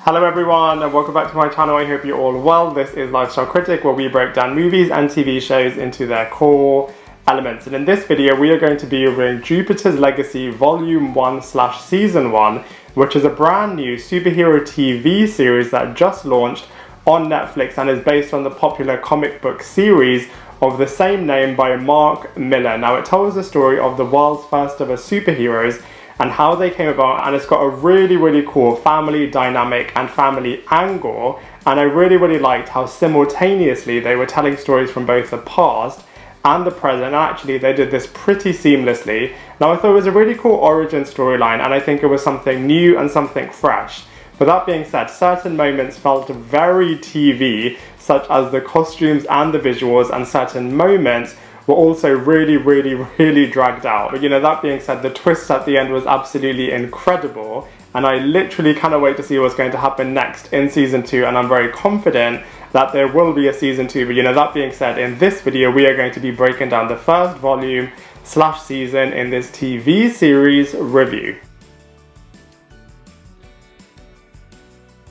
Hello everyone and welcome back to my channel. I hope you're all well. This is Lifestyle Critic, where we break down movies and TV shows into their core elements. And in this video we are going to be reviewing Jupiter's Legacy Volume 1/Season 1, which is a brand new superhero TV series that just launched on Netflix and is based on the popular comic book series of the same name by Mark Millar. Now it tells the story of the world's first ever superheroes and how they came about, and it's got a really cool family dynamic and family angle, and I really liked how simultaneously they were telling stories from both the past and the present, and actually they did this pretty seamlessly. Now I thought it was a really cool origin storyline, and I think it was something new and something fresh. But that being said, certain moments felt very TV, such as the costumes and the visuals, and certain moments were also really dragged out. But you know, that being said, the twist at the end was absolutely incredible, and I literally cannot wait to see what's going to happen next in season 2, and I'm very confident that there will be a season 2. But you know, that being said, in this video we are going to be breaking down the first volume/season in this TV series review.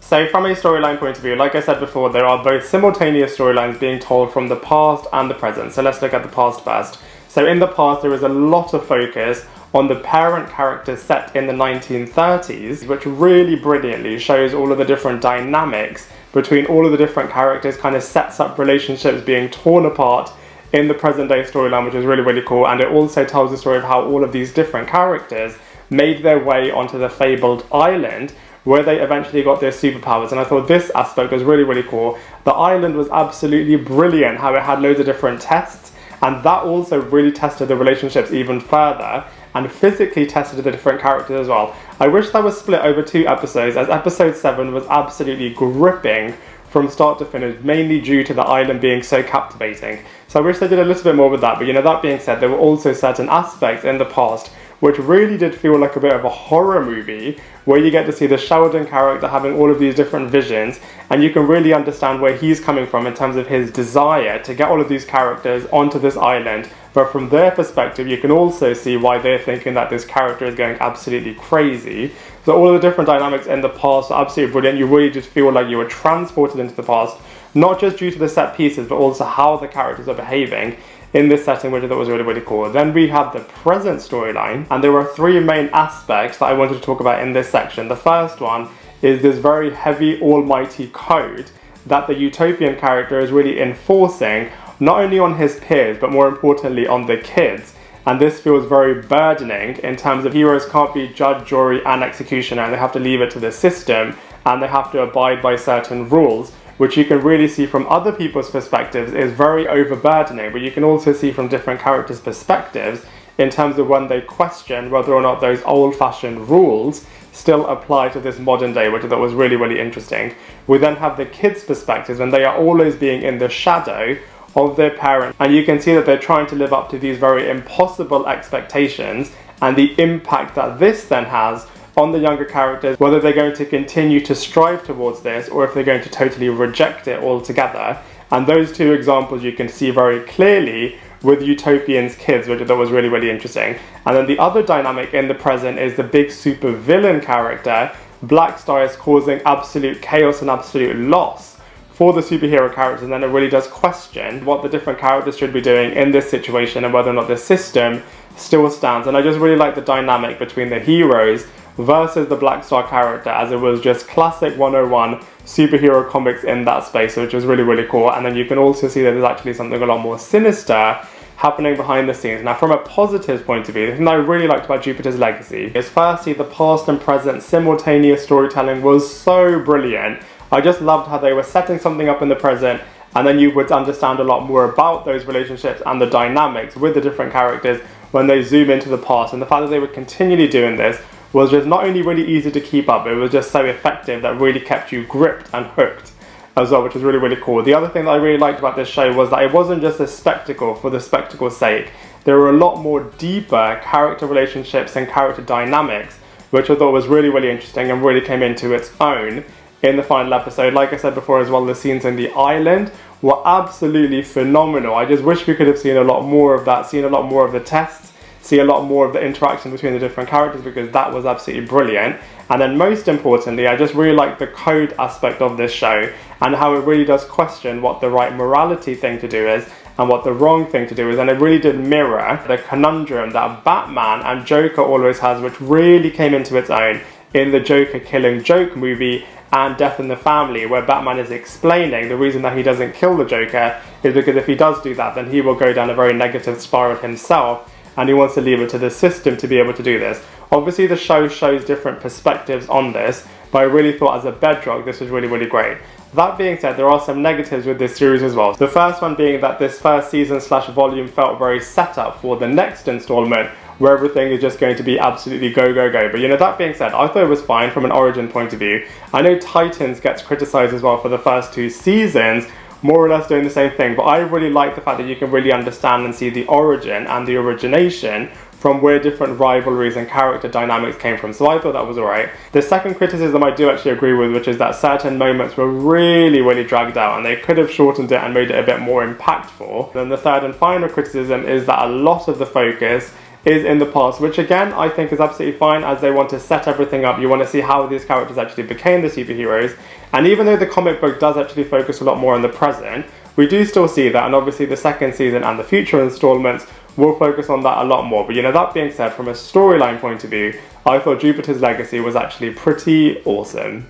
So from a storyline point of view, like I said before, there are both simultaneous storylines being told from the past and the present. So let's look at the past first. So in the past there is a lot of focus on the parent characters set in the 1930s, which really brilliantly shows all of the different dynamics between all of the different characters, kind of sets up relationships being torn apart in the present day storyline, which is really cool. And it also tells the story of how all of these different characters made their way onto the fabled island, where they eventually got their superpowers. And I thought this aspect was really cool. The island was absolutely brilliant, how it had loads of different tests, and that also really tested the relationships even further and physically tested the different characters as well. I wish that was split over 2 episodes, as episode 7 was absolutely gripping from start to finish, mainly due to the island being so captivating. So I wish they did a little bit more with that. But you know, that being said, there were also certain aspects in the past which really did feel like a bit of a horror movie, where you get to see the Sheldon character having all of these different visions, and you can really understand where he's coming from in terms of his desire to get all of these characters onto this island. But from their perspective, you can also see why they're thinking that this character is going absolutely crazy. So all of the different dynamics in the past are absolutely brilliant. You really just feel like you were transported into the past, not just due to the set pieces, but also how the characters are behaving in this setting, which I thought was really cool. Then we have the present storyline, and there were 3 main aspects that I wanted to talk about in this section. The first one is this very heavy almighty code that the utopian character is really enforcing, not only on his peers, but more importantly on the kids. And this feels very burdening in terms of heroes can't be judge, jury and executioner, and they have to leave it to the system, and they have to abide by certain rules, which you can really see from other people's perspectives is very overburdening. But you can also see from different characters' perspectives in terms of when they question whether or not those old-fashioned rules still apply to this modern day, which I thought was really interesting. We then have the kids' perspectives, and they are always being in the shadow of their parents, and you can see that they're trying to live up to these very impossible expectations, and the impact that this then has on the younger characters, whether they're going to continue to strive towards this or if they're going to totally reject it altogether. And those 2 examples you can see very clearly with Utopian's kids, which I thought was really interesting. And then the other dynamic in the present is the big super villain character. Black Star is causing absolute chaos and absolute loss for the superhero characters, and then it really does question what the different characters should be doing in this situation and whether or not the system still stands. And I just really like the dynamic between the heroes versus the Black Star character, as it was just classic 101 superhero comics in that space, which was really cool. And then you can also see that there's actually something a lot more sinister happening behind the scenes. Now from a positive point of view, the thing that I really liked about Jupiter's Legacy is firstly the past and present simultaneous storytelling was so brilliant. I just loved how they were setting something up in the present, and then you would understand a lot more about those relationships and the dynamics with the different characters when they zoom into the past. And the fact that they were continually doing this was just not only really easy to keep up, it was just so effective that really kept you gripped and hooked as well, which was really cool. The other thing that I really liked about this show was that it wasn't just a spectacle for the spectacle's sake. There were a lot more deeper character relationships and character dynamics, which I thought was really interesting and really came into its own in the final episode. Like I said before as well, the scenes in the island were absolutely phenomenal. I just wish we could have seen a lot more of that, seen a lot more of the tests, see a lot more of the interaction between the different characters, because that was absolutely brilliant. And then most importantly, I just really like the code aspect of this show and how it really does question what the right morality thing to do is and what the wrong thing to do is. And it really did mirror the conundrum that Batman and Joker always has, which really came into its own in the Joker killing Joke movie and Death in the Family, where Batman is explaining the reason that he doesn't kill the Joker is because if he does do that, then he will go down a very negative spiral himself, and he wants to leave it to the system to be able to do this. Obviously the show shows different perspectives on this, but I really thought as a bedrock this was really, really great. That being said, there are some negatives with this series as well. The first one being that this first season / volume felt very set up for the next installment, where everything is just going to be absolutely go, go, go. But you know, that being said, I thought it was fine from an origin point of view. I know Titans gets criticised as well for the first 2 seasons, more or less doing the same thing, but I really like the fact that you can really understand and see the origin and the origination from where different rivalries and character dynamics came from. So I thought that was alright. The second criticism I do actually agree with, which is that certain moments were really, really dragged out and they could have shortened it and made it a bit more impactful. Then the third and final criticism is that a lot of the focus is in the past, which again I think is absolutely fine, as they want to set everything up. You want to see how these characters actually became the superheroes, and even though the comic book does actually focus a lot more on the present, we do still see that, and obviously the second season and the future installments will focus on that a lot more. But you know, that being said, from a storyline point of view, I thought Jupiter's Legacy was actually pretty awesome.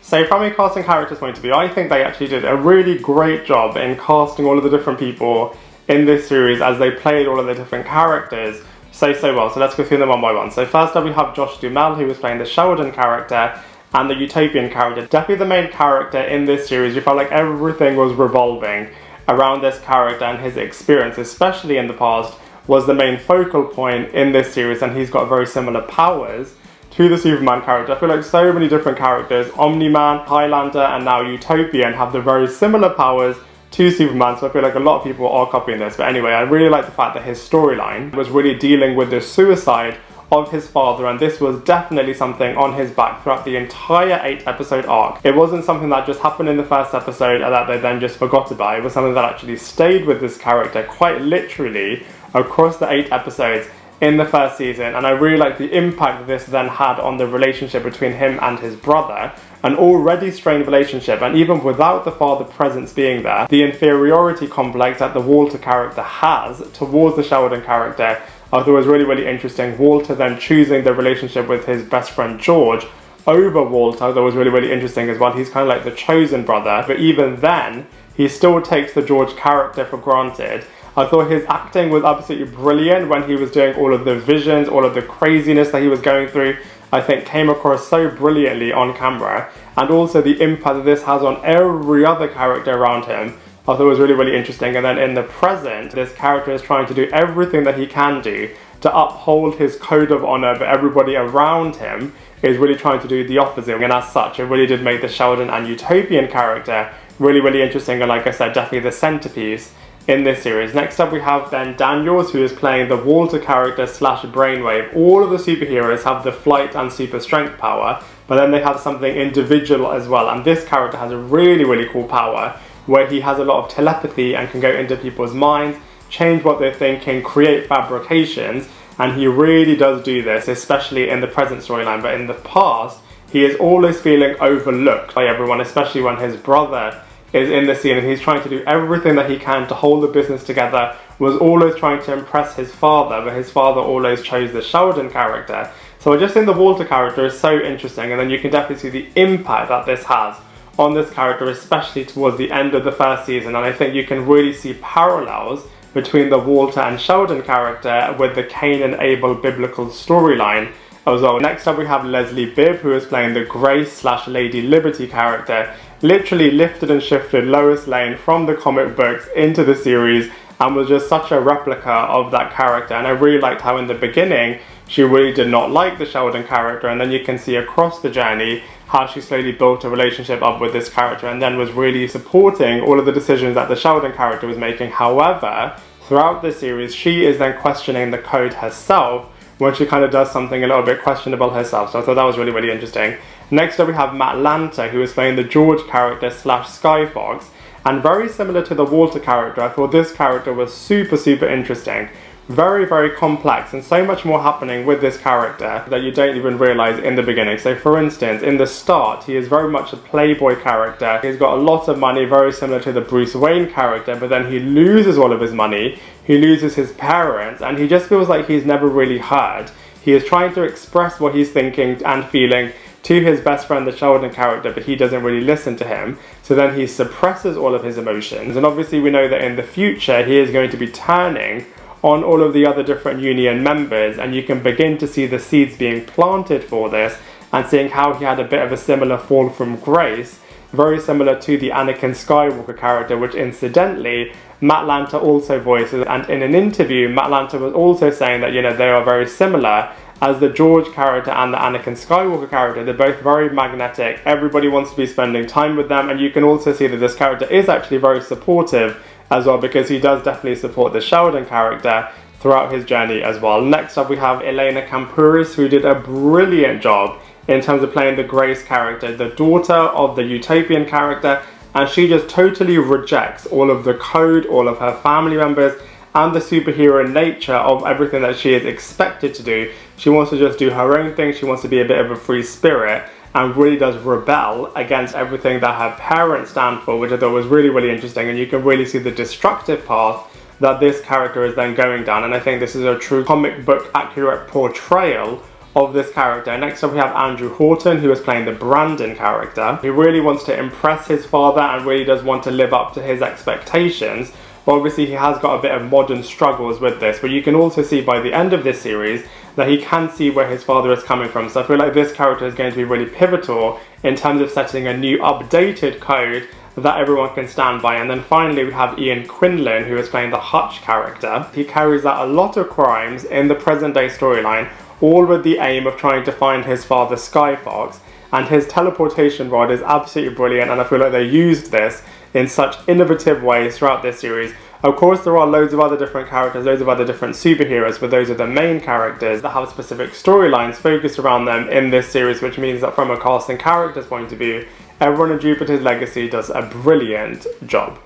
So from a casting characters point of view, I think they actually did a really great job in casting all of the different people in this series as they played all of the different characters so well. So let's go through them one by one. So first up we have Josh Duhamel, who was playing the Sheldon character and the Utopian character. Definitely the main character in this series. You felt like everything was revolving around this character, and his experience, especially in the past, was the main focal point in this series, and he's got very similar powers to the Superman character. I feel like so many different characters, Omni-Man, Highlander, and now Utopian, have the very similar powers to Superman, so I feel like a lot of people are copying this. But anyway, I really like the fact that his storyline was really dealing with the suicide of his father, and this was definitely something on his back throughout the entire 8-episode arc. It wasn't something that just happened in the first episode and that they then just forgot about. It was something that actually stayed with this character quite literally across the 8 episodes in the first season, and I really like the impact that this then had on the relationship between him and his brother, an already strained relationship, and even without the father presence being there, the inferiority complex that the Walter character has towards the Sheldon character, I thought was really, really interesting. Walter then choosing the relationship with his best friend George over Walter, that was really, really interesting as well. He's kind of like the chosen brother, but even then, he still takes the George character for granted. I thought his acting was absolutely brilliant when he was doing all of the visions, all of the craziness that he was going through. I think came across so brilliantly on camera, and also the impact that this has on every other character around him, I thought was really, really interesting. And then in the present, this character is trying to do everything that he can do to uphold his code of honor, but everybody around him is really trying to do the opposite. And as such, it really did make the Sheldon and Utopian character really, really interesting, and like I said, definitely the centerpiece in this series. Next up we have Ben Daniels, who is playing the Walter character / Brainwave. All of the superheroes have the flight and super strength power, but then they have something individual as well, and this character has a really, really cool power where he has a lot of telepathy and can go into people's minds, change what they're thinking, create fabrications, and he really does do this, especially in the present storyline. But in the past, he is always feeling overlooked by everyone, especially when his brother is in the scene and he's trying to do everything that he can to hold the business together, was always trying to impress his father, but his father always chose the Sheldon character. So I just think the Walter character is so interesting, and then you can definitely see the impact that this has on this character, especially towards the end of the first season. And I think you can really see parallels between the Walter and Sheldon character with the Cain and Abel biblical storyline as well. Next up we have Leslie Bibb, who is playing the Grace / Lady Liberty character. Literally lifted and shifted Lois Lane from the comic books into the series, and was just such a replica of that character. And I really liked how in the beginning she really did not like the Sheldon character, and then you can see across the journey how she slowly built a relationship up with this character, and then was really supporting all of the decisions that the Sheldon character was making. However, throughout the series, she is then questioning the code herself when she kind of does something a little bit questionable herself. So I thought that was really, really interesting. Next up we have Matt Lanter, who is playing the George character / Skyfox. And very similar to the Walter character, I thought this character was super interesting. Very, very complex, and so much more happening with this character that you don't even realise in the beginning. So for instance, in the start, he is very much a playboy character. He's got a lot of money, very similar to the Bruce Wayne character, but then he loses all of his money, he loses his parents, and he just feels like he's never really heard. He is trying to express what he's thinking and feeling to his best friend, the Sheldon character, but he doesn't really listen to him. So then he suppresses all of his emotions, and obviously we know that in the future he is going to be turning on all of the other different Union members, and you can begin to see the seeds being planted for this, and seeing how he had a bit of a similar fall from grace, very similar to the Anakin Skywalker character, which incidentally Matt Lanter also voices. And in an interview, Matt Lanter was also saying that, you know, they are very similar as the George character and the Anakin Skywalker character. They're both very magnetic, everybody wants to be spending time with them, and you can also see that this character is actually very supportive as well, because he does definitely support the Sheldon character throughout his journey as well. Next up we have Elena Kampouris, who did a brilliant job in terms of playing the Grace character, the daughter of the Utopian character, and she just totally rejects all of the code, all of her family members, and the superhero nature of everything that she is expected to do. She wants to just do her own thing, she wants to be a bit of a free spirit, and really does rebel against everything that her parents stand for, which I thought was really interesting, and you can really see the destructive path that this character is then going down, and I think this is a true comic book accurate portrayal of this character. Next up we have Andrew Horton, who is playing the Brandon character. He really wants to impress his father and really does want to live up to his expectations, but obviously he has got a bit of modern struggles with this, but you can also see by the end of this series that he can see where his father is coming from. So I feel like this character is going to be really pivotal in terms of setting a new updated code that everyone can stand by. And then finally we have Ian Quinlan, who is playing the Hutch character. He carries out a lot of crimes in the present day storyline, all with the aim of trying to find his father Skyfox, and his teleportation rod is absolutely brilliant, and I feel like they used this in such innovative ways throughout this series. Of course, there are loads of other different characters, loads of other different superheroes, but those are the main characters that have specific storylines focused around them in this series, which means that from a cast and characters point of view, everyone in Jupiter's Legacy does a brilliant job.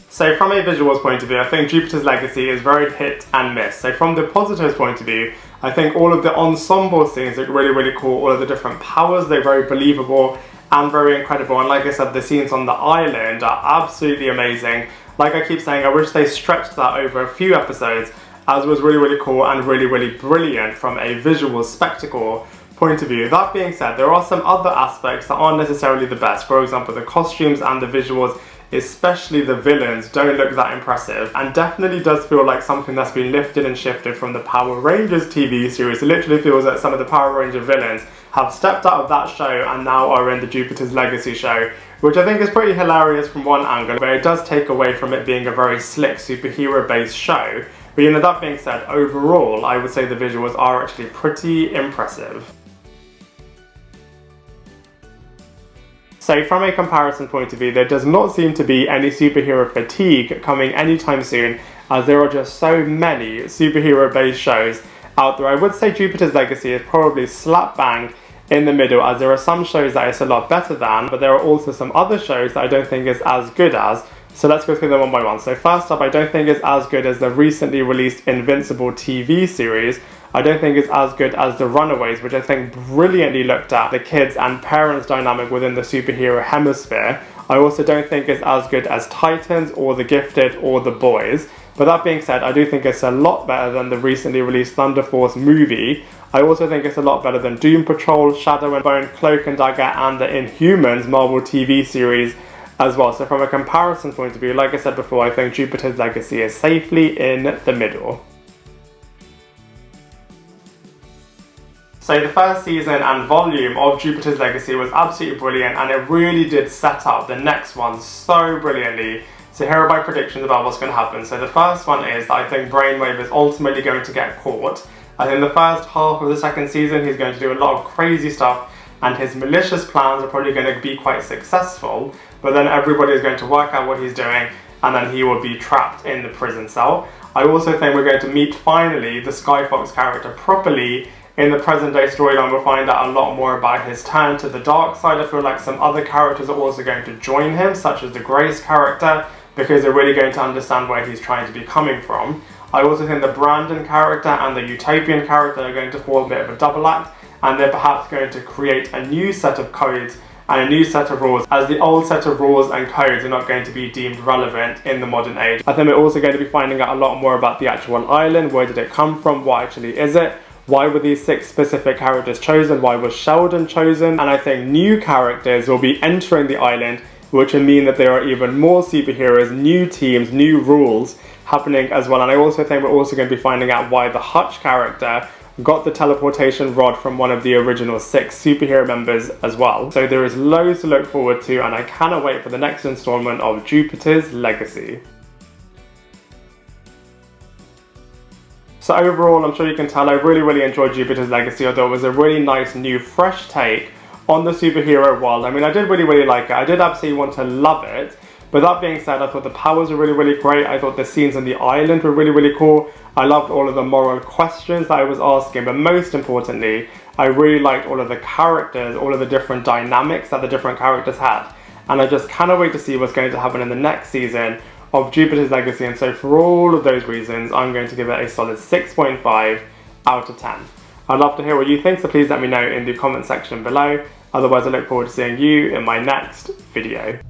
So from a visuals point of view, I think Jupiter's Legacy is very hit and miss. So from the positives point of view, I think all of the ensemble scenes look really cool, all of the different powers, they're very believable and very incredible, and like I said, the scenes on the island are absolutely amazing. Like I keep saying, I wish they stretched that over a few episodes, as was really cool and really brilliant from a visual spectacle point of view. That being said, there are some other aspects that aren't necessarily the best. For example, the costumes and the visuals, especially the villains, don't look that impressive, and definitely does feel like something that's been lifted and shifted from the Power Rangers TV series. It literally feels like some of the Power Ranger villains have stepped out of that show and now are in the Jupiter's Legacy show, which I think is pretty hilarious from one angle, but it does take away from it being a very slick superhero based show. But you know, that being said, overall I would say the visuals are actually pretty impressive. So from a comparison point of view, there does not seem to be any superhero fatigue coming anytime soon, as there are just so many superhero based shows out there. I would say Jupiter's Legacy is probably slap bang in the middle, as there are some shows that it's a lot better than, but there are also some other shows that I don't think is as good as. So let's go through them one by one. So first up, I don't think it's as good as the recently released Invincible TV series. I don't think it's as good as The Runaways, which I think brilliantly looked at the kids and parents dynamic within the superhero hemisphere. I also don't think it's as good as Titans or The Gifted or The Boys. But that being said, I do think it's a lot better than the recently released Thunder Force movie. I also think it's a lot better than Doom Patrol, Shadow and Bone, Cloak and Dagger, and the Inhumans Marvel TV series as well. So from a comparison point of view, like I said before, I think Jupiter's Legacy is safely in the middle. So the first season and volume of Jupiter's Legacy was absolutely brilliant, and it really did set up the next one so brilliantly. So here are my predictions about what's going to happen. So the first one is that I think Brainwave is ultimately going to get caught. I think the first half of the second season he's going to do a lot of crazy stuff, and his malicious plans are probably going to be quite successful, but then everybody is going to work out what he's doing, and then he will be trapped in the prison cell. I also think we're going to meet finally the Skyfox character properly in the present day storyline we'll find out a lot more about his turn to the dark side. I feel like some other characters are also going to join him, such as the Grace character, because they're really going to understand where he's trying to be coming from. I also think the Brandon character and the Utopian character are going to form a bit of a double act, and they're perhaps going to create a new set of codes and a new set of rules, as the old set of rules and codes are not going to be deemed relevant in the modern age. I think we're also going to be finding out a lot more about the actual island. Where did it come from? What actually is it? Why were these 6 specific characters chosen? Why was Sheldon chosen? And I think new characters will be entering the island, which will mean that there are even more superheroes, new teams, new rules happening as well. And I also think we're also going to be finding out why the Hutch character got the teleportation rod from one of the original 6 superhero members as well. So there is loads to look forward to, and I cannot wait for the next installment of Jupiter's Legacy. So overall, I'm sure you can tell I really enjoyed Jupiter's Legacy, although it was a really nice, new, fresh take on the superhero world. I mean, I did really like it. I did absolutely want to love it. But that being said, I thought the powers were really great. I thought the scenes on the island were really cool. I loved all of the moral questions that I was asking, but most importantly, I really liked all of the characters, all of the different dynamics that the different characters had. And I just cannot wait to see what's going to happen in the next season of Jupiter's Legacy. And so for all of those reasons, I'm going to give it a solid 6.5 out of 10. I'd love to hear what you think, so please let me know in the comment section below. Otherwise, I look forward to seeing you in my next video.